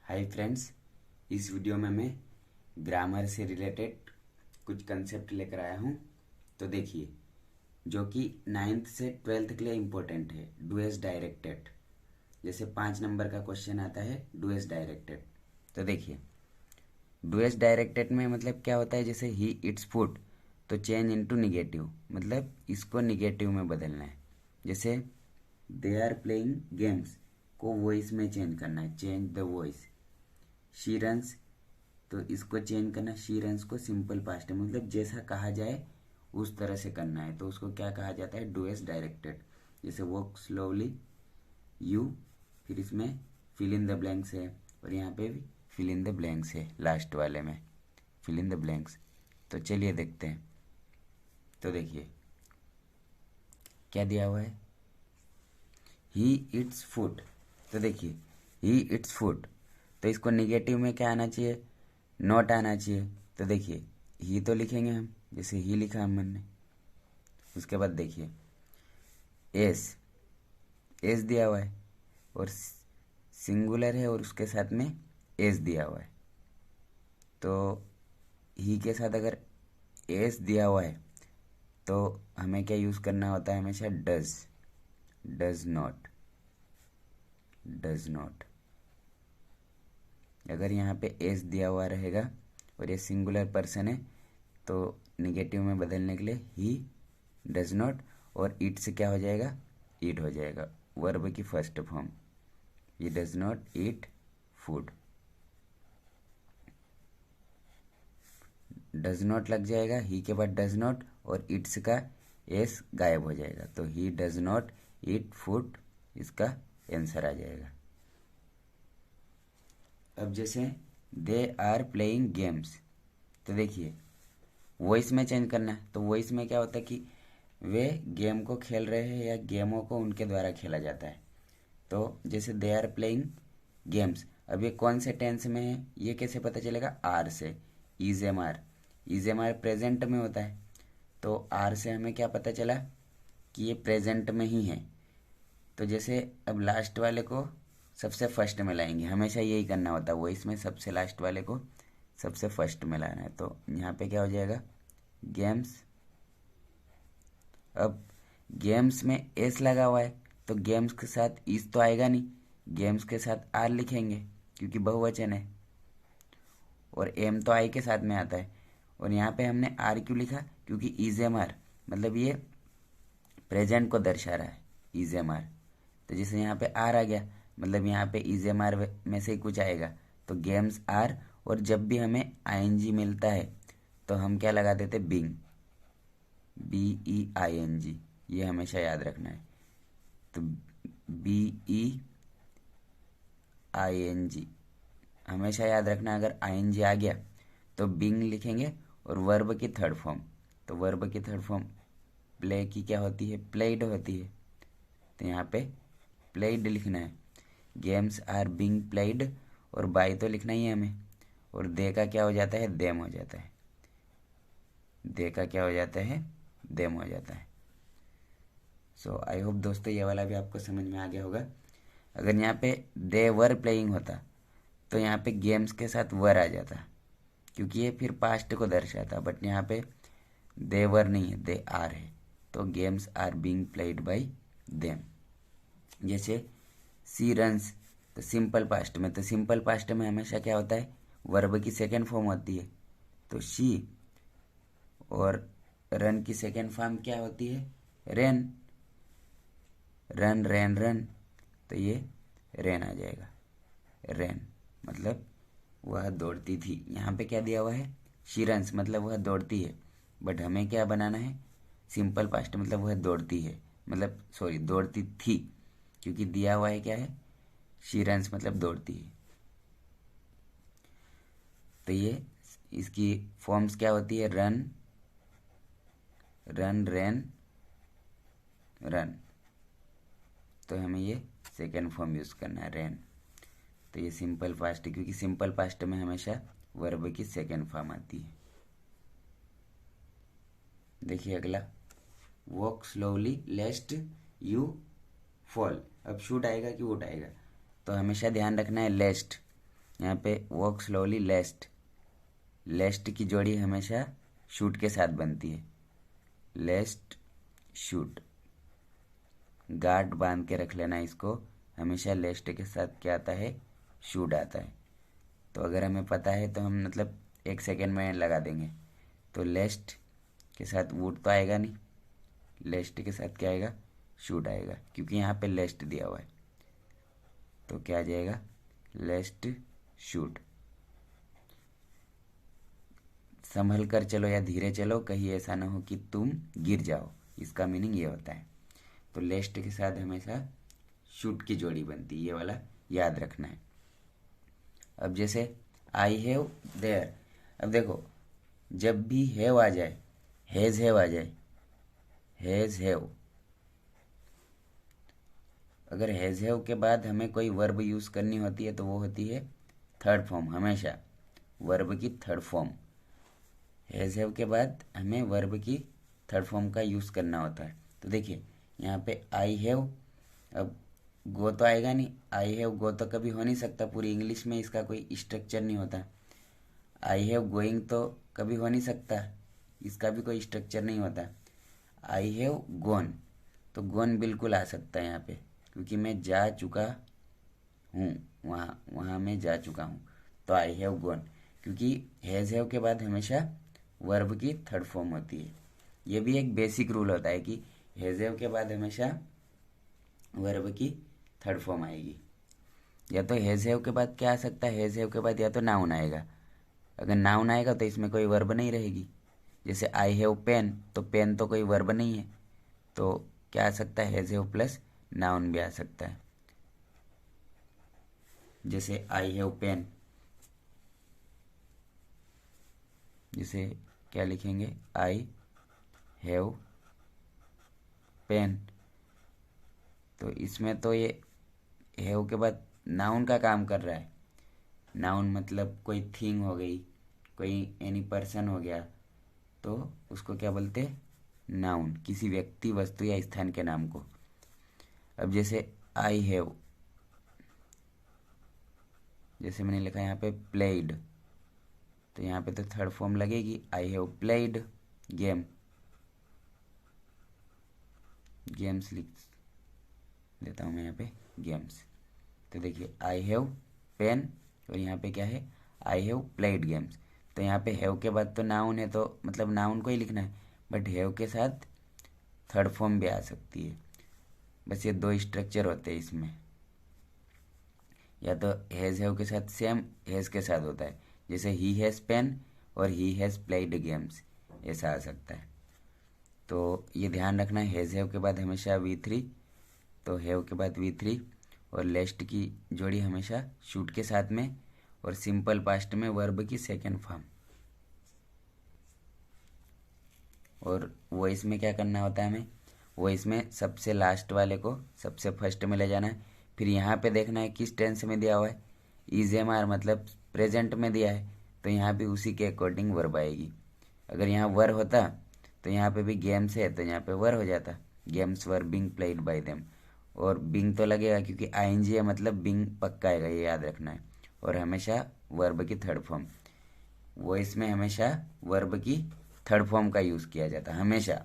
Hi friends, इस video में मैं ग्रामर से रिलेटेड कुछ कंसेप्ट लेकर आया हूँ। तो देखिए, जो कि 9th से 12th के लिए इम्पोर्टेंट है। डू एज डायरेक्टेड, जैसे 5 नंबर का क्वेश्चन आता है डू एज डायरेक्टेड। तो देखिए, डू एज डायरेक्टेड में मतलब क्या होता है, जैसे ही इट्स फूड तो चेंज इनटू निगेटिव, मतलब इसको निगेटिव में बदलना है। जैसे दे आर प्लेइंग गेम्स को वॉइस में चेंज करना है, change the voice. She runs, तो इसको चेंज करना, शी रन्स को सिंपल पास्ट है, मतलब जैसा कहा जाए उस तरह से करना है। तो उसको क्या कहा जाता है, डू एज डायरेक्टेड। जैसे वॉक स्लोली यू, फिर इसमें फिल इन द ब्लैंक्स है, और यहाँ पे भी फिल इन द ब्लैंक्स है, लास्ट वाले में फिल इन द ब्लैंक्स। तो चलिए देखते हैं। तो देखिए क्या दिया हुआ है, ही इट्स फूड। तो देखिए ही इट्स फूड, तो इसको निगेटिव में क्या आना चाहिए, नॉट आना चाहिए। तो देखिए ही तो लिखेंगे हम, जैसे ही लिखा हमने। उसके बाद देखिए एस, एस दिया हुआ है और सिंगुलर है और उसके साथ में एस दिया हुआ है। तो ही के साथ अगर एस दिया हुआ है तो हमें क्या यूज़ करना होता है हमेशा, does, does not, does not. अगर यहाँ पे एस दिया हुआ रहेगा और ये सिंगुलर पर्सन है तो निगेटिव में बदलने के लिए ही डज नॉट, और इट से क्या हो जाएगा, ईट हो जाएगा, वर्ब की first form. He does not eat food, does not लग जाएगा, ही के बाद डज नॉट और इट्स का एस गायब हो जाएगा। तो he does not eat food, इसका आंसर आ जाएगा। अब जैसे दे आर प्लेइंग गेम्स, तो देखिए वॉइस में चेंज करना है। तो वॉइस में क्या होता है कि वे गेम को खेल रहे हैं या गेमों को उनके द्वारा खेला जाता है। तो जैसे दे आर प्लेइंग गेम्स, अब ये कौन से टेंस में है ये कैसे पता चलेगा, आर से। Is M R, is M R present में होता है, तो आर से हमें क्या पता चला कि ये प्रेजेंट में ही है। तो जैसे अब लास्ट वाले को सबसे फर्स्ट में लाएंगे, हमेशा यही करना होता है, वो इसमें सबसे लास्ट वाले को सबसे फर्स्ट में लाना है। तो यहाँ पे क्या हो जाएगा, गेम्स। अब गेम्स में एस लगा हुआ है तो गेम्स के साथ इस तो आएगा नहीं, गेम्स के साथ आर लिखेंगे क्योंकि बहुवचन है, और एम तो आई के साथ में आता है। और यहाँ पे हमने आर क्यों लिखा, क्योंकि इज एम आर मतलब ये प्रेजेंट को दर्शा रहा है, इज एम आर। तो जैसे यहाँ पे आर आ गया, मतलब यहाँ पे इज एम आर में से ही कुछ आएगा, तो गेम्स आर। और जब भी हमें आईएनजी मिलता है तो हम क्या लगा देते, बिंग, BEING, ये हमेशा याद रखना है। तो BEING हमेशा याद रखना, अगर ING आ गया तो बिंग लिखेंगे। और वर्ब की थर्ड फॉर्म, तो वर्ब की थर्ड फॉर्म प्ले की क्या होती है, प्लेड होती है। तो यहाँ पे प्लेड लिखना है, गेम्स आर बिंग प्लेड, और बाय तो लिखना ही है हमें। और दे का क्या हो जाता है, देम हो जाता है, दे का क्या हो जाता है, देम हो जाता है। सो आई होप दोस्तों ये वाला भी आपको समझ में आ गया होगा। अगर यहाँ पे दे वर प्लेइंग होता तो यहाँ पे गेम्स के साथ वर आ जाता, क्योंकि ये फिर पास्ट को दर्शाता। बट यहाँ पे दे वर नहीं है, दे आर है, तो games are being played by them. जैसे सी रन्स, तो सिंपल पास्ट में, तो सिंपल पास्ट में हमेशा क्या होता है, वर्ब की सेकेंड फॉर्म होती है, तो शी। और रन की सेकेंड फॉर्म क्या होती है, रेन, रन रेन रन, तो ये रेन आ जाएगा, रेन मतलब वह दौड़ती थी। यहाँ पे क्या दिया हुआ है, शी रन्स मतलब वह दौड़ती है, बट हमें क्या बनाना है, सिंपल पास्ट मतलब वह दौड़ती है, मतलब सॉरी दौड़ती थी, क्योंकि दिया हुआ है क्या है, शी रन्स मतलब दौड़ती है। तो ये इसकी फॉर्म्स क्या होती है, रन, रन रेन रन, तो हमें ये सेकेंड फॉर्म यूज़ करना है, रेन। तो ये सिंपल पास्ट है, क्योंकि सिंपल पास्ट में हमेशा वर्ब की सेकेंड फॉर्म आती है। देखिए अगला, वॉक स्लोली लेस्ट यू फॉल। अब शूट आएगा कि वुड आएगा, तो हमेशा ध्यान रखना है लेस्ट, यहाँ पे वॉक स्लोली लेस्ट, लेस्ट की जोड़ी हमेशा शूट के साथ बनती है, लेस्ट शूट, गार्ड बांध के रख लेना इसको, हमेशा लेस्ट के साथ क्या आता है, शूट आता है। तो अगर हमें पता है तो हम मतलब 1 सेकेंड में लगा देंगे। तो लेस्ट के साथ वुड तो आएगा नहीं, लेस्ट के साथ क्या आएगा, शूट आएगा, क्योंकि यहाँ पे लेस्ट दिया हुआ है। तो क्या आ जाएगा, लेस्ट शूट। संभल कर चलो या धीरे चलो, कहीं ऐसा ना हो कि तुम गिर जाओ, इसका मीनिंग ये होता है। तो लेस्ट के साथ हमेशा शूट की जोड़ी बनती है, ये वाला याद रखना है। अब जैसे आई हैव देयर, अब देखो जब भी हैव आ जाए, हैज हैव आ जाए, हैज हैव, अगर हैज हैव के बाद हमें कोई वर्ब यूज़ करनी होती है तो वो होती है थर्ड फॉर्म, हमेशा वर्ब की थर्ड फॉर्म। हैज हैव के बाद हमें वर्ब की थर्ड फॉर्म का यूज़ करना होता है। तो देखिए यहाँ पे आई हैव, अब गो तो आएगा नहीं, आई हैव गो तो कभी हो नहीं सकता, पूरी इंग्लिश में इसका कोई स्ट्रक्चर नहीं होता। आई हैव गोइंग तो कभी हो नहीं सकता, इसका भी कोई स्ट्रक्चर नहीं होता। आई हैव गोन, तो गोन बिल्कुल आ सकता है यहाँ पे, क्योंकि मैं जा चुका हूँ, वहाँ मैं जा चुका हूँ। तो आई हैव गोन, क्योंकि हैज़ हैव के बाद हमेशा वर्ब की थर्ड फॉर्म होती है। ये भी एक बेसिक रूल होता है कि हैज़ हैव के बाद हमेशा वर्ब की थर्ड फॉर्म आएगी। या तो हैज़ हैव के बाद क्या आ सकता है, हैज़ हैव के बाद या तो नाउन आएगा, अगर नाउन आएगा तो इसमें कोई वर्ब नहीं रहेगी। जैसे आई हैव पेन, तो पेन तो कोई वर्ब नहीं है, तो क्या आ सकता है, हैज़ हैव प्लस नाउन भी आ सकता है। जैसे आई हैव पेन, जैसे क्या लिखेंगे, आई हैव पेन, तो इसमें तो ये हैव के बाद नाउन का काम कर रहा है। नाउन मतलब कोई थिंग हो गई, कोई एनी पर्सन हो गया, तो उसको क्या बोलते, नाउन, किसी व्यक्ति वस्तु या स्थान के नाम को। अब जैसे आई हैव, जैसे मैंने लिखा यहाँ पे प्लेड, तो यहाँ पे तो थर्ड फॉर्म लगेगी, I have played game, games लिख लेता हूँ मैं यहाँ पे गेम्स। तो देखिए आई हैव पेन, और यहाँ पे क्या है, आई हैव प्लेड गेम्स। तो यहाँ पे हैव के बाद तो नाउन है, तो मतलब नाउन को ही लिखना है, बट हैव के साथ थर्ड फॉर्म भी आ सकती है। बस ये दो स्ट्रक्चर होते हैं इसमें, या तो हैज़ हैव के साथ सेम हैज़ के साथ होता है, जैसे ही हैज़ पेन और ही हैज़ प्लेड गेम्स, ऐसा आ सकता है। तो ये ध्यान रखना, हैज़ हैव के बाद हमेशा V3, तो हैव के बाद V3, और लेस्ट की जोड़ी हमेशा शूट के साथ में, और सिंपल पास्ट में वर्ब की सेकेंड फॉर्म। और वॉइस में क्या करना होता है हमें, वॉइस में सबसे लास्ट वाले को सबसे फर्स्ट में ले जाना है। फिर यहाँ पे देखना है किस टेंस में दिया हुआ है, इज एम आर मतलब प्रेजेंट में दिया है, तो यहाँ भी उसी के अकॉर्डिंग वर्ब आएगी। अगर यहाँ वर होता तो यहाँ पे भी गेम्स है, तो यहाँ पे वर हो जाता, games were being played by them, और बिंग तो लगेगा क्योंकि आईएनजी है, मतलब बिंग पक्का आएगा, ये याद रखना है। और हमेशा वर्ब की थर्ड फॉर्म, वॉइस में हमेशा वर्ब की थर्ड फॉर्म का यूज़ किया जाता है हमेशा,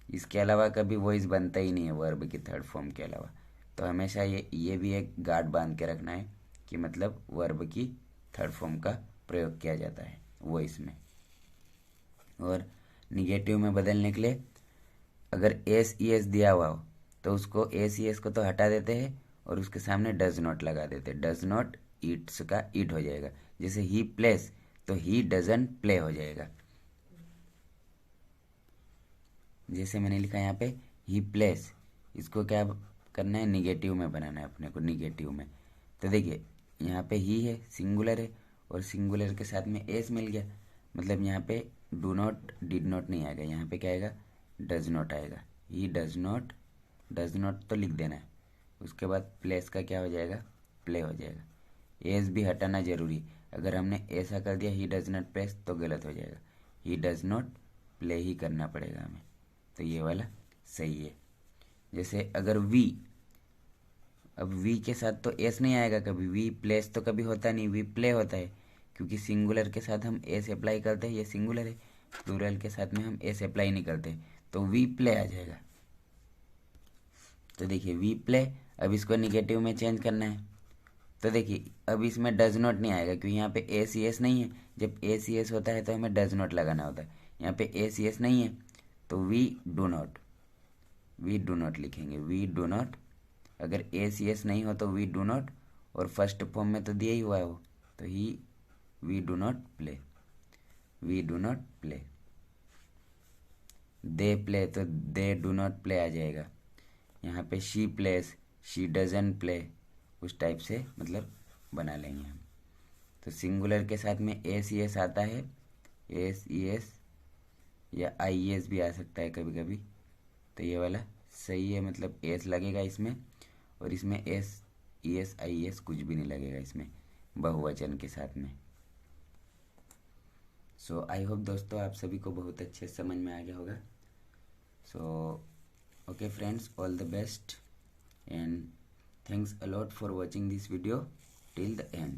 इसके अलावा कभी वॉइस बनता ही नहीं है वर्ब की थर्ड फॉर्म के अलावा। तो हमेशा ये भी एक गार्ड बांध के रखना है कि मतलब वर्ब की थर्ड फॉर्म का प्रयोग किया जाता है वॉइस में। और निगेटिव में बदलने के लिए अगर एस ई एस दिया हुआ हो तो उसको एस ई एस को तो हटा देते हैं और उसके सामने डज नॉट लगा देते हैं, डज नॉट ईट्स का ईट हो जाएगा। जैसे ही प्लेस, तो ही डजंट प्ले हो जाएगा। जैसे मैंने लिखा यहाँ पे ही प्लेस, इसको क्या करना है, निगेटिव में बनाना है अपने को, निगेटिव में। तो देखिए यहाँ पे ही है, सिंगुलर है, और सिंगुलर के साथ में एस मिल गया, मतलब यहाँ पे डू नॉट डिड नॉट नहीं आएगा, यहाँ पे क्या आएगा, डज नॉट आएगा। ही डज नॉट तो लिख देना है, उसके बाद प्लेस का क्या हो जाएगा, प्ले हो जाएगा। एस भी हटाना जरूरी, अगर हमने ऐसा कर दिया ही डज नॉट प्लेस तो गलत हो जाएगा, ही डज नॉट प्ले ही करना पड़ेगा हमें, तो ये वाला सही है। जैसे अगर वी अब वी के साथ तो एस नहीं आएगा कभी, वी प्लेस तो कभी होता नहीं, वी प्ले होता है, क्योंकि सिंगुलर के साथ हम एस अप्लाई करते हैं, ये सिंगुलर है, प्लूरल के साथ में हम एस अप्लाई नहीं करते, तो वी प्ले आ जाएगा। तो देखिए वी प्ले, अब इसको निगेटिव में चेंज करना है, तो देखिए अब इसमें डज नॉट नहीं आएगा, क्योंकि यहाँ पे ए सी एस नहीं है, जब ए सी एस होता है तो हमें डज नॉट लगाना होता है, यहाँ पे ए सी एस नहीं है, तो वी डू नॉट लिखेंगे, वी डू नॉट। अगर ए सी एस नहीं हो तो वी डू नॉट, और फर्स्ट फॉर्म में तो दिया ही हुआ है वो, तो ही we do not play, we do not play. They play तो दे डू नॉट प्ले आ जाएगा। यहाँ पे she plays, she doesn't play, उस टाइप से मतलब बना लेंगे हम। तो सिंगुलर के साथ में ए सी एस आता है, एस ई एस या आई एस भी आ सकता है कभी कभी, तो ये वाला सही है, मतलब एस लगेगा इसमें, और इसमें S E S I S कुछ भी नहीं लगेगा इसमें बहुवचन के साथ में। सो आई होप दोस्तों आप सभी को बहुत अच्छे समझ में आ गया होगा। So okay friends, all the best and thanks a lot for watching this video till the end.